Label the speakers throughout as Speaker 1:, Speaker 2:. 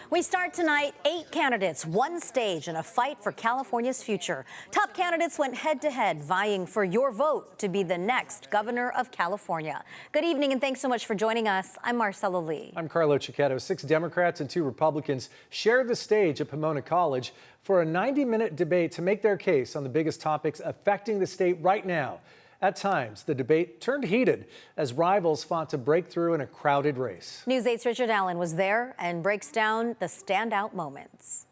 Speaker 1: We start tonight, 8 candidates, one stage in a fight for California's future. Top candidates went head-to-head, vying for your vote to be the next governor of California. Good evening, and thanks so much for joining us. I'm Marcella Lee.
Speaker 2: I'm Carlo Cicchetto. 6 Democrats and 2 Republicans shared the stage at Pomona College for a 90-minute debate to make their case on the biggest topics affecting the state right now. At times, the debate turned heated as rivals fought to break through in a crowded race. News 8's Richard Allyn was there and breaks down the standout moments.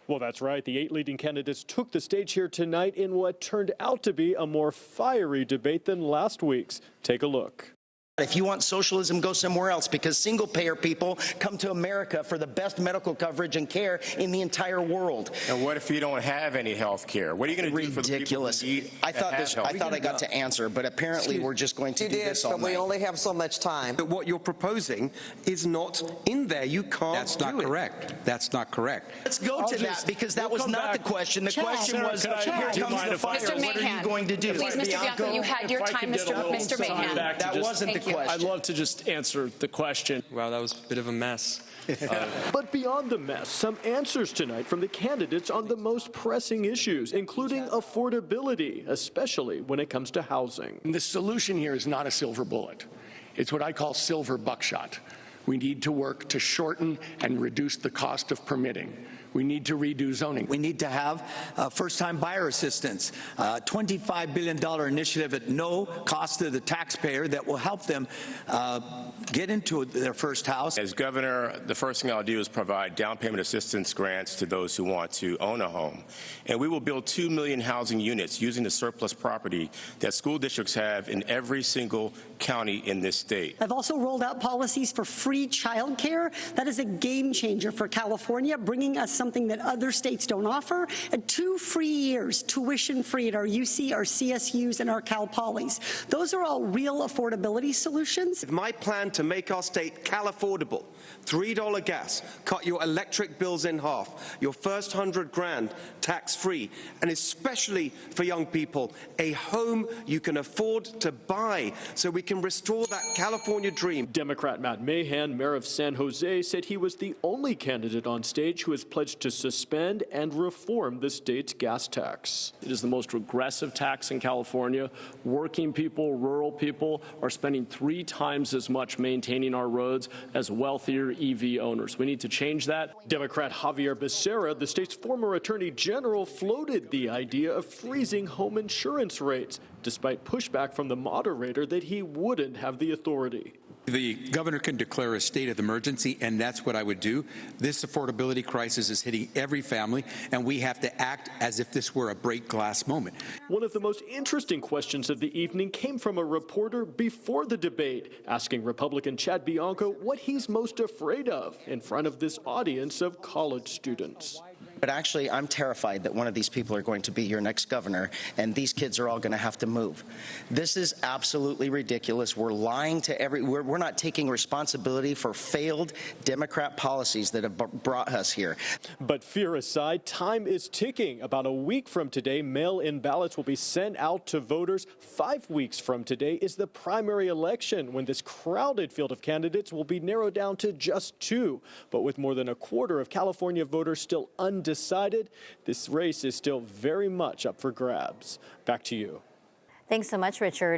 Speaker 3: Well, that's right. The 8 leading candidates took the stage here tonight in what turned out to be a more fiery debate than last week's. Take a look.
Speaker 4: If you want socialism, go somewhere else, because single-payer people come to America for the best medical coverage and care in the entire world.
Speaker 5: And what if you don't have any health care? What are you going to do for the people who need
Speaker 4: I thought I got to answer, but apparently we're just going to do this all night.
Speaker 6: But we only have so much time.
Speaker 7: But what you're proposing is not in there. You can't
Speaker 8: That's not correct. That's not correct.
Speaker 4: Let's go to that, because that was not the question. The question was, here comes the fire. What are you going to do?
Speaker 9: Please, Mr. Bianco, you had your time, Mr. Mahan.
Speaker 4: That wasn't the question.
Speaker 3: I'd love to just answer the question.
Speaker 7: Wow, that was a bit of a mess.
Speaker 3: But beyond the mess, some answers tonight from the candidates on the most pressing issues, including affordability, especially when it comes to housing.
Speaker 10: The solution here is not a silver bullet. It's what I call silver buckshot. We need to work to shorten and reduce the cost of permitting. We need to redo zoning.
Speaker 11: We need to have first-time buyer assistance, $25 billion initiative at no cost to the taxpayer that will help them get into their first house.
Speaker 5: As governor, the first thing I'll do is provide down payment assistance grants to those who want to own a home. And we will build 2 million housing units using the surplus property that school districts have in every single county in this state.
Speaker 12: I've also rolled out policies for free child care. That is a game changer for California, bringing us something that other states don't offer, and 2 free years tuition free at our UC, our CSUs, and our Cal Polys. Those are all real affordability solutions.
Speaker 7: My plan to make our state Cal-affordable, $3 gas, cut your electric bills in half, your first $100,000 tax-free, and especially for young people, a home you can afford to buy so we can restore that California dream.
Speaker 3: Democrat Matt Mahan, mayor of San Jose, said he was the only candidate on stage who has pledged to suspend and reform the state's gas tax.
Speaker 13: It is the most regressive tax in California. Working people, rural people are spending 3 times as much maintaining our roads as wealthier EV owners. We need to change that.
Speaker 3: Democrat Javier Becerra, the state's former attorney general, floated the idea of freezing home insurance rates, despite pushback from the moderator that he wouldn't have the authority.
Speaker 8: The governor can declare a state of emergency, and that's what I would do. This affordability crisis is hitting every family, and we have to act as if this were a break glass moment.
Speaker 3: One of the most interesting questions of the evening came from a reporter before the debate, asking Republican Chad Bianco what he's most afraid of in front of this audience of college students.
Speaker 4: But actually, I'm terrified that one of these people are going to be your next governor, and these kids are all going to have to move. This is absolutely ridiculous. We're lying to we're not taking responsibility for failed Democrat policies that have brought us here.
Speaker 3: But fear aside, time is ticking. About a week from today, mail-in ballots will be sent out to voters. 5 weeks from today is the primary election, when this crowded field of candidates will be narrowed down to just 2. But with more than a quarter of California voters still undecided, this race is still very much up for grabs. Back to you.
Speaker 1: Thanks so much, Richard.